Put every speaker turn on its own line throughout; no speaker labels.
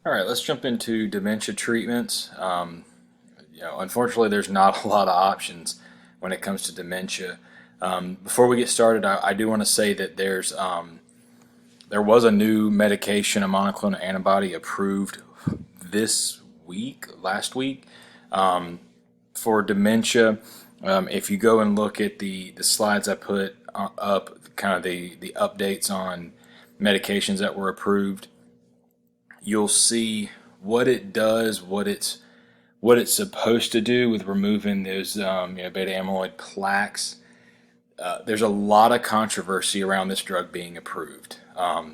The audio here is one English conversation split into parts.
All right, let's jump into dementia treatments. Unfortunately, there's not a lot of options when it comes to dementia. Before we get started, I do want to say that there was a new medication, a monoclonal antibody, approved this week, last week, for dementia. If you go and look at the slides I put up, kind of the updates on medications that were approved, you'll see what it does, what it's supposed to do with removing those beta amyloid plaques. There's a lot of controversy around this drug being approved.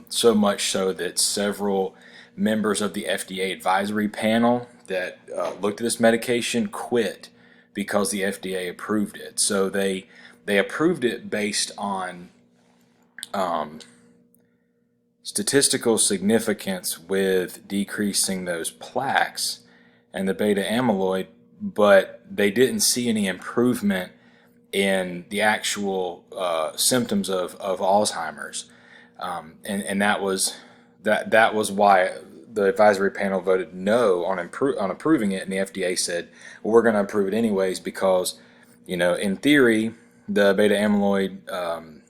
So much so that several members of the FDA advisory panel that looked at this medication quit because the FDA approved it. So they approved it based on statistical significance with decreasing those plaques and the beta amyloid, but they didn't see any improvement in the actual symptoms of Alzheimer's, and that was why the advisory panel voted no on approving it, and the FDA said, well, we're going to approve it anyways because, in theory, the beta amyloid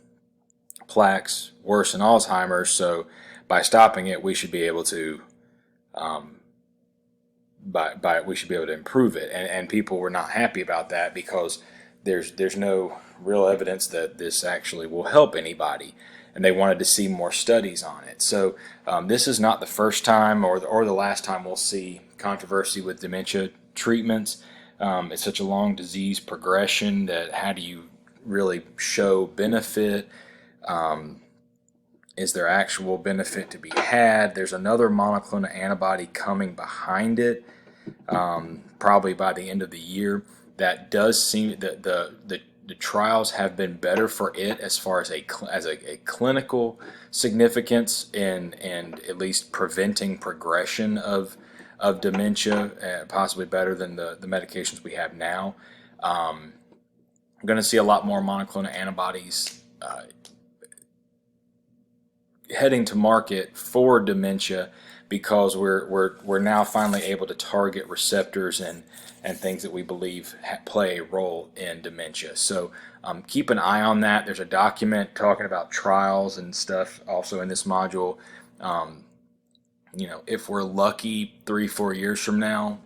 plaques worsen Alzheimer's, so by stopping it, we should be able to we should be able to improve it. And people were not happy about that because there's no real evidence that this actually will help anybody, and they wanted to see more studies on it. So this is not the first time or the last time we'll see controversy with dementia treatments. It's such a long disease progression that how do you really show benefit? Is there actual benefit to be had? There's another monoclonal antibody coming behind it, probably by the end of the year. That does seem that the trials have been better for it as far as a clinical significance and at least preventing progression of dementia, possibly better than the medications we have now. I'm going to see a lot more monoclonal antibodies heading to market for dementia because we're now finally able to target receptors and things that we believe play a role in dementia. So keep an eye on that. There's a document talking about trials and stuff also in this module. If we're lucky 3-4 years from now,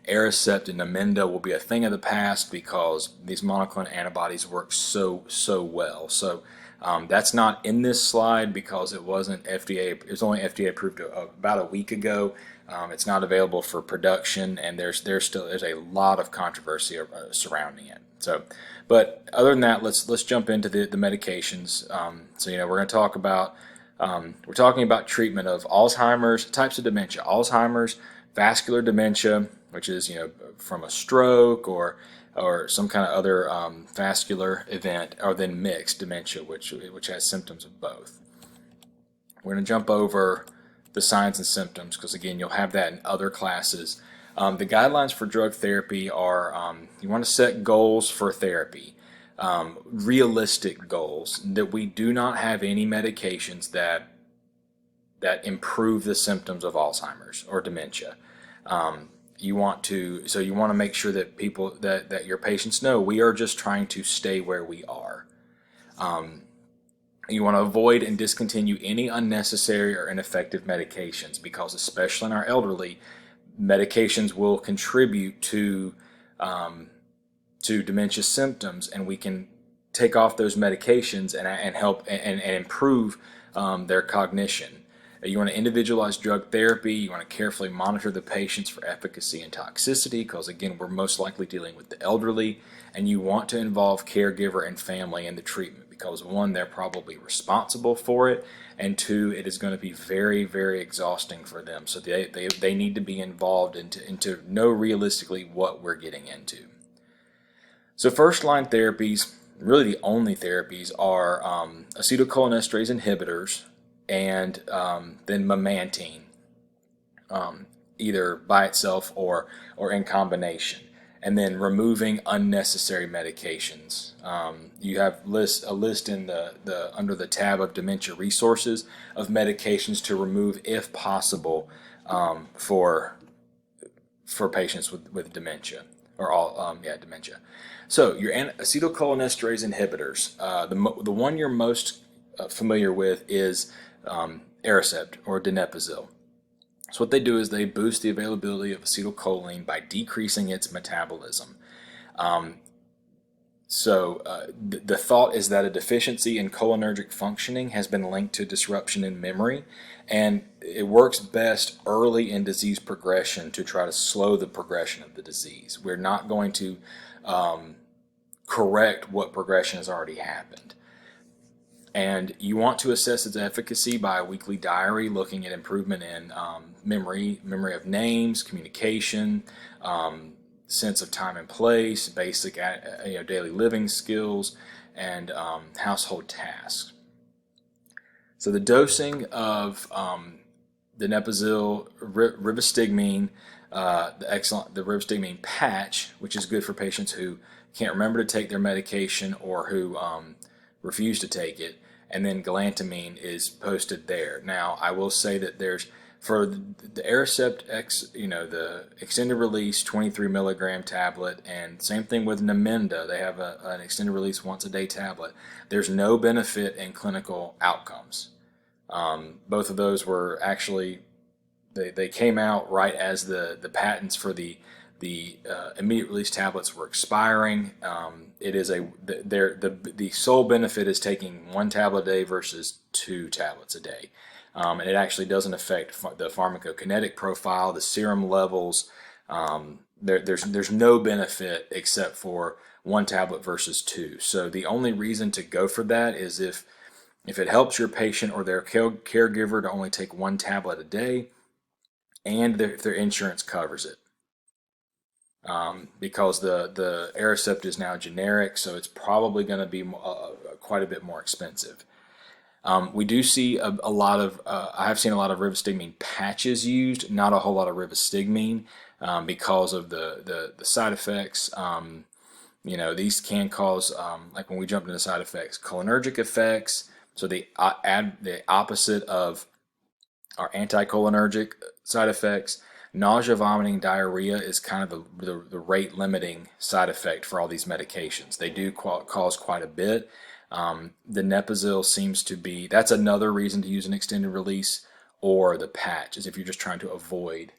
Aricept and Namenda will be a thing of the past because these monoclonal antibodies work so well. So that's not in this slide because it wasn't FDA. It was only FDA approved about a week ago. It's not available for production, and there's a lot of controversy surrounding it. So, but other than that, let's jump into the medications. We're going to talk about we're talking about treatment of Alzheimer's, types of dementia, Alzheimer's, vascular dementia, which is from a stroke or some kind of other vascular event, or then mixed dementia, which has symptoms of both. We're going to jump over the signs and symptoms because, again, you'll have that in other classes. The guidelines for drug therapy are you want to set goals for therapy, realistic goals, that we do not have any medications that improve the symptoms of Alzheimer's or dementia. You want to make sure that people that your patients know we are just trying to stay where we are. You want to avoid and discontinue any unnecessary or ineffective medications because, especially in our elderly, medications will contribute to dementia symptoms, and we can take off those medications and help and improve their cognition. You want to individualize drug therapy. You want to carefully monitor the patients for efficacy and toxicity because, again, we're most likely dealing with the elderly. And you want to involve caregiver and family in the treatment because, one, they're probably responsible for it, and two, it is going to be very, very exhausting for them. So they need to be involved into know realistically what we're getting into. So first-line therapies, really the only therapies, are acetylcholinesterase inhibitors, and then memantine, either by itself or in combination. and then removing unnecessary medications. You have a list in the under the tab of dementia resources of medications to remove if possible, for patients with dementia, or dementia. So your acetylcholinesterase inhibitors, the one you're most familiar with is Aricept or donepezil. So what they do is they boost the availability of acetylcholine by decreasing its metabolism. The thought is that a deficiency in cholinergic functioning has been linked to disruption in memory, and it works best early in disease progression to try to slow the progression of the disease. We're not going to correct what progression has already happened. And you want to assess its efficacy by a weekly diary, looking at improvement in memory of names, communication, sense of time and place, basic daily living skills, and household tasks. So the dosing of donepezil, rivastigmine, the rivastigmine patch, which is good for patients who can't remember to take their medication or who refuse to take it, and then galantamine is posted there. Now, I will say that there's, for the Aricept the extended release 23 milligram tablet, and same thing with Namenda, they have an extended release once a day tablet. There's no benefit in clinical outcomes. Both of those were actually, they came out right as the patents for the immediate release tablets were expiring. It is the sole benefit is taking one tablet a day versus 2 tablets a day, and it actually doesn't affect the pharmacokinetic profile, the serum levels. There's no benefit except for 1 tablet versus 2. So the only reason to go for that is if it helps your patient or their caregiver to only take 1 tablet a day, and if their insurance covers it. Because the Aricept is now generic, so it's probably going to be quite a bit more expensive. We do see a lot of, I have seen a lot of rivastigmine patches used, not a whole lot of rivastigmine, because of the side effects. These can cause, like when we jumped into side effects, cholinergic effects. So the opposite of our anticholinergic side effects. Nausea, vomiting, diarrhea is kind of the rate limiting side effect for all these medications. They do cause quite a bit. The donepezil seems to be, that's another reason to use an extended release, or the patch, is if you're just trying to avoid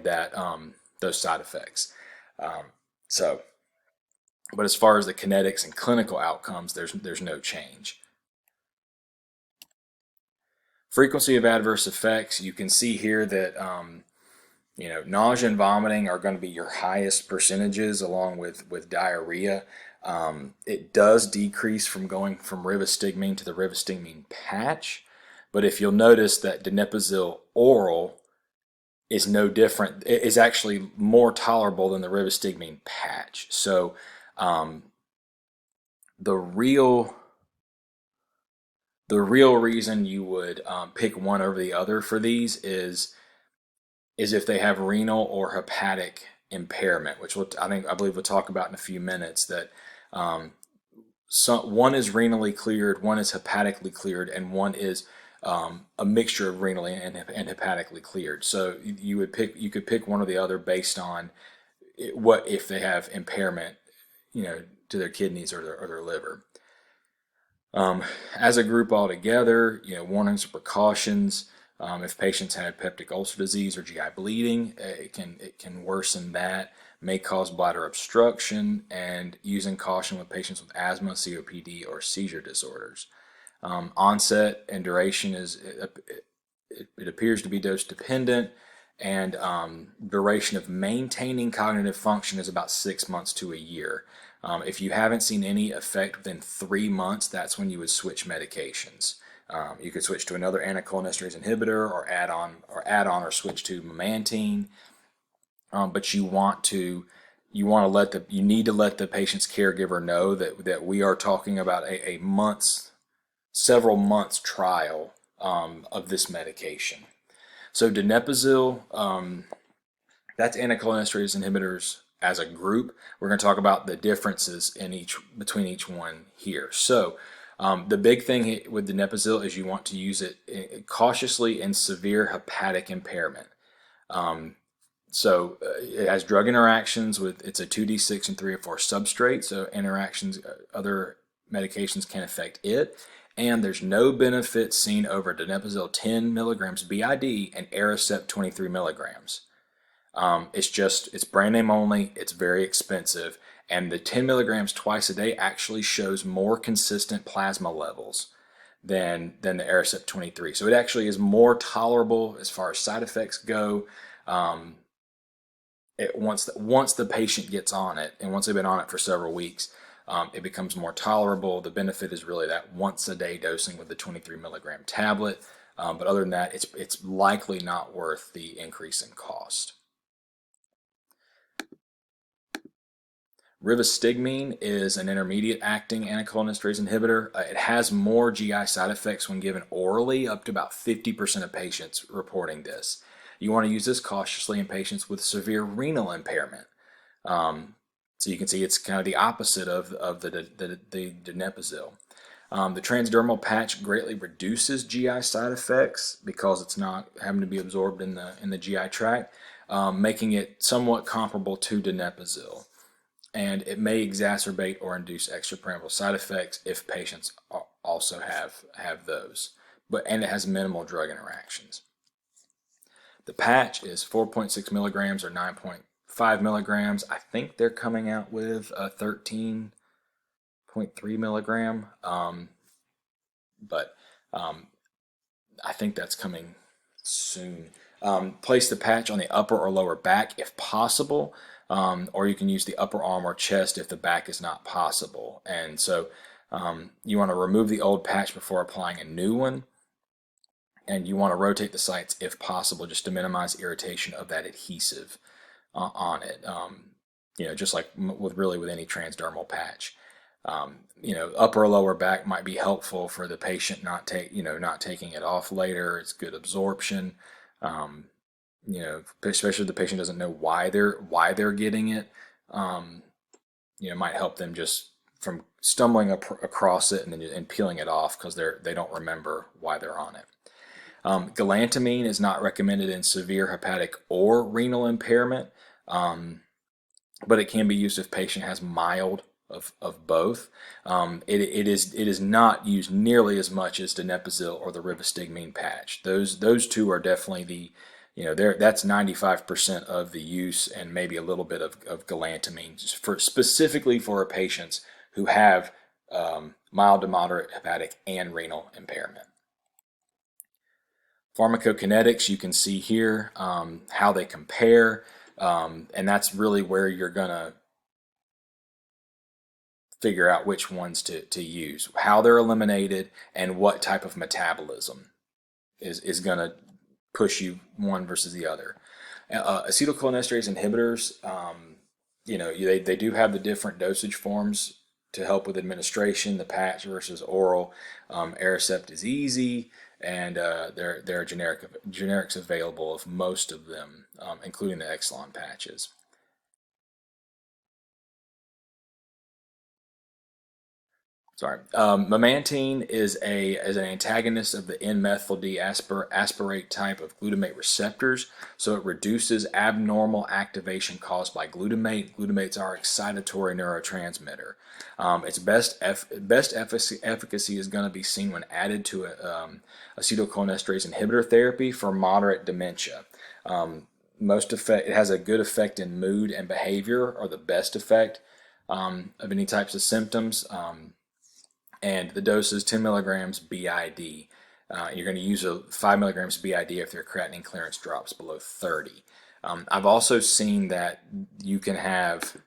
that those side effects. But as far as the kinetics and clinical outcomes, there's no change. Frequency of adverse effects, you can see here that nausea and vomiting are going to be your highest percentages, along with diarrhea. It does decrease from going from rivastigmine to the rivastigmine patch, but if you'll notice that donepezil oral is no different, is actually more tolerable than the rivastigmine patch. So the real reason you would pick one over the other for these is if they have renal or hepatic impairment, which I believe we'll talk about in a few minutes. That one is renally cleared, one is hepatically cleared, and one is a mixture of renally and hepatically cleared. So you could pick one or the other based on what if they have impairment, to their kidneys or their liver. As a group altogether, warnings and precautions. If patients had peptic ulcer disease or GI bleeding, it can worsen that, may cause bladder obstruction, and using caution with patients with asthma, COPD, or seizure disorders. Onset and duration it appears to be dose dependent, and duration of maintaining cognitive function is about 6 months to a year. If you haven't seen any effect within 3 months, that's when you would switch medications. You could switch to another anticholinesterase inhibitor, or add on or switch to memantine. But you need to let the patient's caregiver know that we are talking about several months trial of this medication. So donepezil, That's anticholinesterase inhibitors as a group. We're going to talk about the differences between each one here. So the big thing with donepezil is you want to use it cautiously in severe hepatic impairment. So it has drug interactions with, it's a 2D6 and 3 or 4 substrate, so interactions, other medications can affect it. And there's no benefit seen over donepezil 10 milligrams BID and Aricept 23 milligrams. It's brand name only, it's very expensive, and the 10 milligrams twice a day actually shows more consistent plasma levels than the Aricept 23. So it actually is more tolerable as far as side effects go. Once the patient gets on it, and once they've been on it for several weeks, it becomes more tolerable. The benefit is really that once a day dosing with the 23 milligram tablet. But other than that, it's likely not worth the increase in cost. Rivastigmine is an intermediate acting anticholinesterase inhibitor. It has more GI side effects when given orally, up to about 50% of patients reporting this. You want to use this cautiously in patients with severe renal impairment. So you can see it's kind of the opposite of the donepezil. The transdermal patch greatly reduces GI side effects because it's not having to be absorbed in the GI tract, making it somewhat comparable to donepezil. And it may exacerbate or induce extrapyramidal side effects if patients also have those. And it has minimal drug interactions. The patch is 4.6 milligrams or 9.5 milligrams. I think they're coming out with a 13.3 milligram, but I think that's coming soon. Place the patch on the upper or lower back if possible, or you can use the upper arm or chest if the back is not possible. And so you want to remove the old patch before applying a new one, and you want to rotate the sites if possible just to minimize irritation of that adhesive on it. Just like with any transdermal patch. Upper or lower back might be helpful for the patient not taking it off later. It's good absorption. Especially if the patient doesn't know why they're getting it. It might help them just from stumbling across it and peeling it off because they don't remember why they're on it. Galantamine is not recommended in severe hepatic or renal impairment, but it can be used if patient has mild of both. It is not used nearly as much as donepezil or the rivastigmine patch. Those two are definitely that's 95% of the use, and maybe a little bit of galantamine specifically for patients who have mild to moderate hepatic and renal impairment. Pharmacokinetics, you can see here how they compare, and that's really where you're going to figure out which ones to use, how they're eliminated, and what type of metabolism is going to push you one versus the other. Acetylcholinesterase inhibitors, they do have the different dosage forms to help with administration, the patch versus oral. Aricept is easy, and there are generics available of most of them, including the Exelon patches. Memantine is an antagonist of the N-methyl-D aspartate type of glutamate receptors, so it reduces abnormal activation caused by glutamate. Glutamate's our excitatory neurotransmitter. Its best efficacy is going to be seen when added to acetylcholinesterase inhibitor therapy for moderate dementia. It has a good effect in mood and behavior, or the best effect of any types of symptoms. And the dose is 10 milligrams BID. You're going to use 5 milligrams BID if their creatinine clearance drops below 30. I've also seen that you can have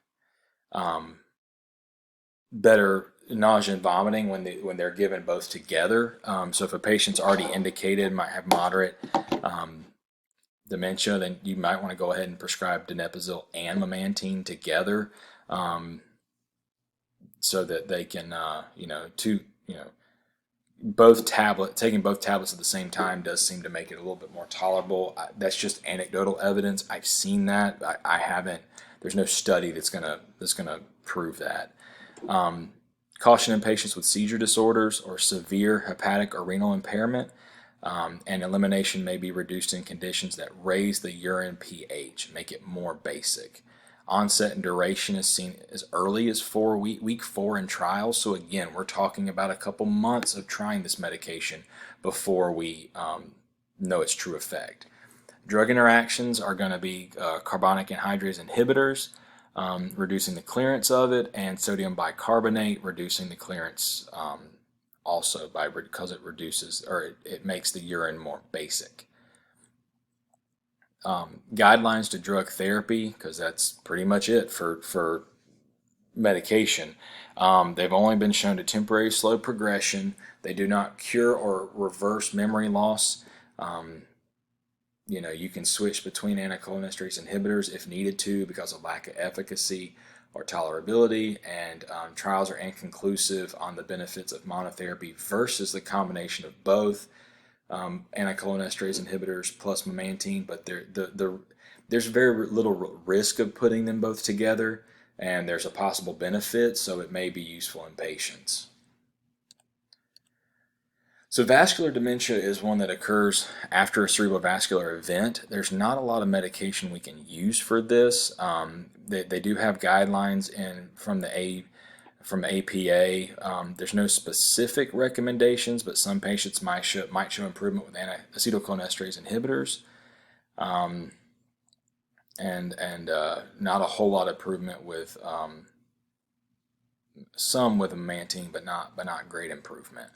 better nausea and vomiting when they're given both together. So if a patient's already indicated might have moderate dementia, then you might want to go ahead and prescribe donepezil and memantine together. So that they can, taking both tablets at the same time does seem to make it a little bit more tolerable. That's just anecdotal evidence. I've seen that. I haven't. There's no study that's gonna prove that. Caution in patients with seizure disorders or severe hepatic or renal impairment, and elimination may be reduced in conditions that raise the urine pH, make it more basic. Onset and duration is seen as early as week 4 in trials. So again, we're talking about a couple months of trying this medication before we know its true effect. Drug interactions are going to be carbonic anhydrase inhibitors, reducing the clearance of it, and sodium bicarbonate, reducing the clearance also because it reduces, or it makes the urine more basic. Guidelines to drug therapy, because that's pretty much it for medication. They've only been shown to temporarily slow progression. They do not cure or reverse memory loss. You can switch between anticholinesterase inhibitors if needed to because of lack of efficacy or tolerability, and trials are inconclusive on the benefits of monotherapy versus the combination of both anticholinesterase inhibitors plus memantine, but there's very little risk of putting them both together, and there's a possible benefit, so it may be useful in patients. So vascular dementia is one that occurs after a cerebrovascular event. There's not a lot of medication we can use for this. They do have guidelines from APA. There's no specific recommendations, but some patients might show improvement with acetylcholinesterase inhibitors, and not a whole lot of improvement with some with memantine, but not great improvement.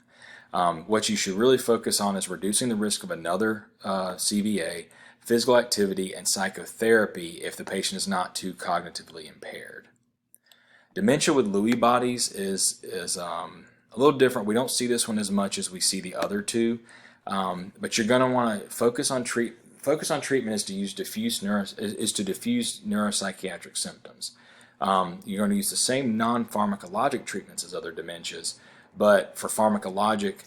What you should really focus on is reducing the risk of another CVA, physical activity, and psychotherapy if the patient is not too cognitively impaired. Dementia with Lewy bodies is a little different. We don't see this one as much as we see the other two, but you're going to want to focus on treatment is to diffuse neuropsychiatric symptoms. You're going to use the same non-pharmacologic treatments as other dementias, but for pharmacologic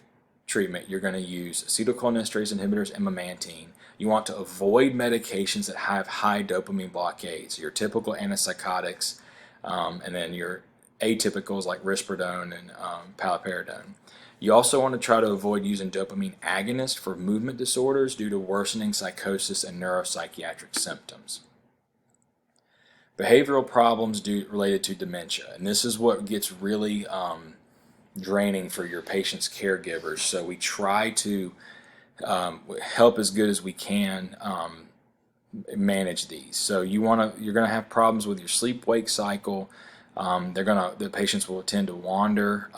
treatment, you're going to use acetylcholinesterase inhibitors and memantine. You want to avoid medications that have high dopamine blockades, your typical antipsychotics, and then your atypicals like risperidone and paliperidone. You also want to try to avoid using dopamine agonists for movement disorders due to worsening psychosis and neuropsychiatric symptoms. Behavioral problems related to dementia, and this is what gets really draining for your patient's caregivers. So we try to help as good as we can manage these. So you're going to have problems with your sleep-wake cycle. The patients will tend to wander.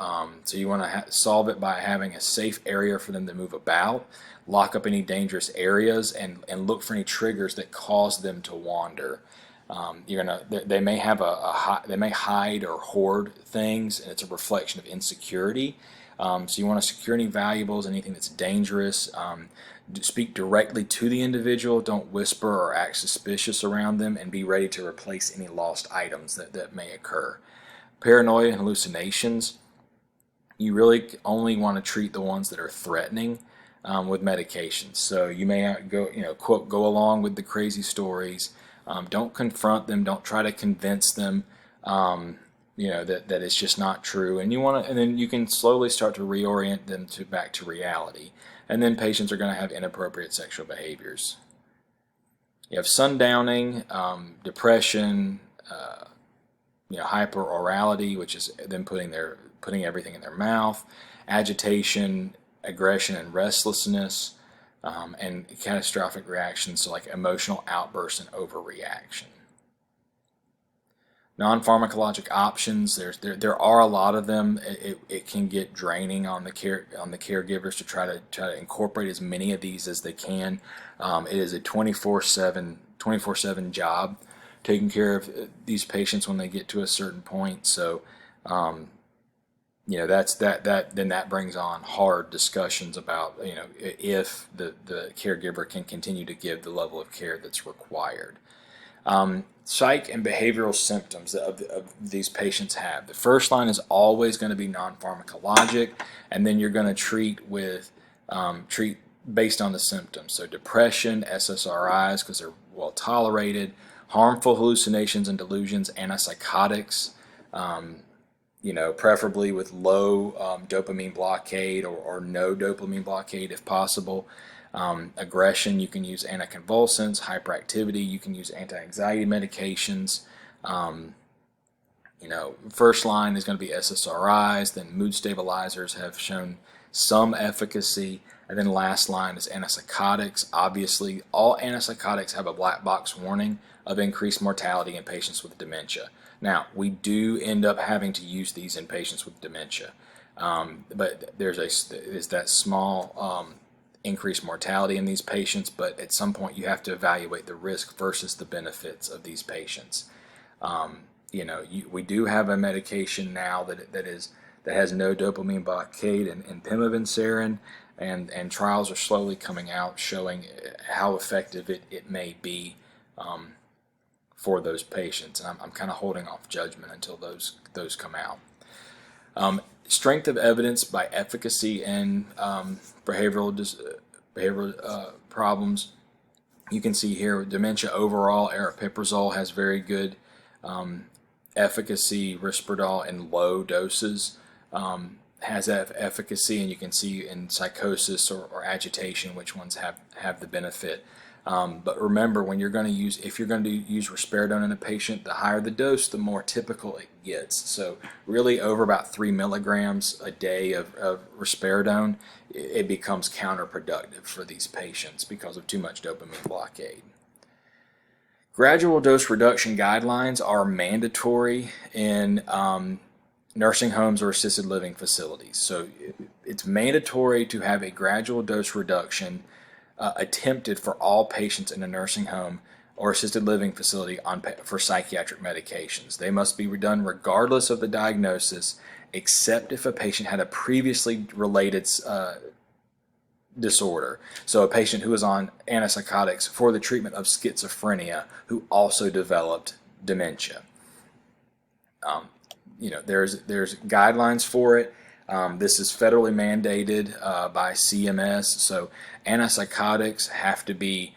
So you want to solve it by having a safe area for them to move about, lock up any dangerous areas, and look for any triggers that cause them to wander. They may have they may hide or hoard things, and it's a reflection of insecurity. So you want to secure any valuables, anything that's dangerous. Speak directly to the individual. Don't whisper or act suspicious around them, and be ready to replace any lost items that may occur. Paranoia and hallucinations. You really only want to treat the ones that are threatening with medications. So you may go along with the crazy stories. Don't confront them. Don't try to convince them, that it's just not true. And then you can slowly start to reorient them back to reality. And then patients are going to have inappropriate sexual behaviors. You have sundowning, depression, hyperorality, which is them putting everything in their mouth, agitation, aggression, and restlessness. And catastrophic reactions, so like emotional outbursts and overreaction. Non-pharmacologic options, there are a lot of them. It can get draining on the caregivers to try to incorporate as many of these as they can. It is a 24/7 job taking care of these patients when they get to a certain point. So then that brings on hard discussions about if the caregiver can continue to give the level of care that's required. Psych and behavioral symptoms that of these patients have. The first line is always going to be non-pharmacologic, and then you're going to treat based on the symptoms. So depression, SSRIs because they're well tolerated, harmful hallucinations and delusions, antipsychotics, preferably with low dopamine blockade or no dopamine blockade if possible. Aggression, you can use anticonvulsants. Hyperactivity, you can use anti-anxiety medications. First line is going to be SSRIs, then mood stabilizers have shown some efficacy, and then last line is antipsychotics. Obviously, all antipsychotics have a black box warning of increased mortality in patients with dementia. Now, we do end up having to use these in patients with dementia, but there's that small increased mortality in these patients, but at some point you have to evaluate the risk versus the benefits of these patients. We do have a medication now that has no dopamine blockade and pimavanserin, and trials are slowly coming out showing how effective it may be for those patients. And I'm kind of holding off judgment until those come out. Strength of evidence by efficacy in behavioral problems. You can see here dementia overall, aripiprazole has very good efficacy. Risperdal in low doses has efficacy, and you can see in psychosis or agitation which ones have the benefit. But remember, if you're going to use risperidone in a patient, the higher the dose, the more typical it gets. So really over about 3 milligrams a day of risperidone, it becomes counterproductive for these patients because of too much dopamine blockade. Gradual dose reduction guidelines are mandatory in nursing homes or assisted living facilities. So it's mandatory to have a gradual dose reduction attempted for all patients in a nursing home or assisted living facility for psychiatric medications. They must be done regardless of the diagnosis, except if a patient had a previously related disorder. So a patient who was on antipsychotics for the treatment of schizophrenia who also developed dementia. There's guidelines for it. This is federally mandated by CMS. So antipsychotics have to be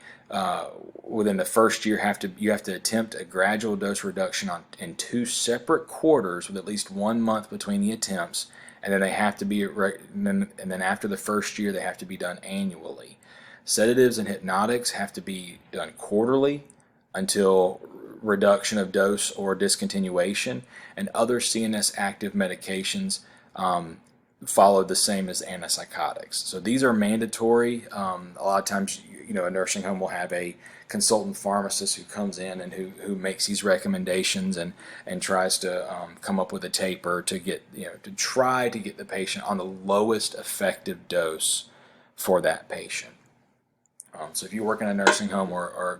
within the first year. You have to attempt a gradual dose reduction in 2 separate quarters with at least 1 month between the attempts, and then they have to be and then after the first year they have to be done annually. Sedatives and hypnotics have to be done quarterly until reduction of dose or discontinuation, and other CNS active medications followed the same as antipsychotics. So these are mandatory. A lot of times, a nursing home will have a consultant pharmacist who comes in and who makes these recommendations and tries to come up with a taper to get to try to get the patient on the lowest effective dose for that patient. So if you work in a nursing home or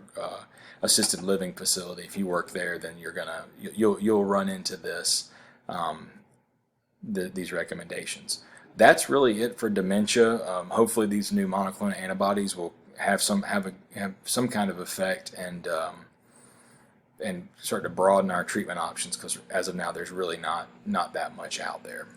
assisted living facility, if you work there, then you'll run into this. These recommendations. That's really it for dementia. Hopefully these new monoclonal antibodies will have some kind of effect and start to broaden our treatment options, because as of now there's really not that much out there.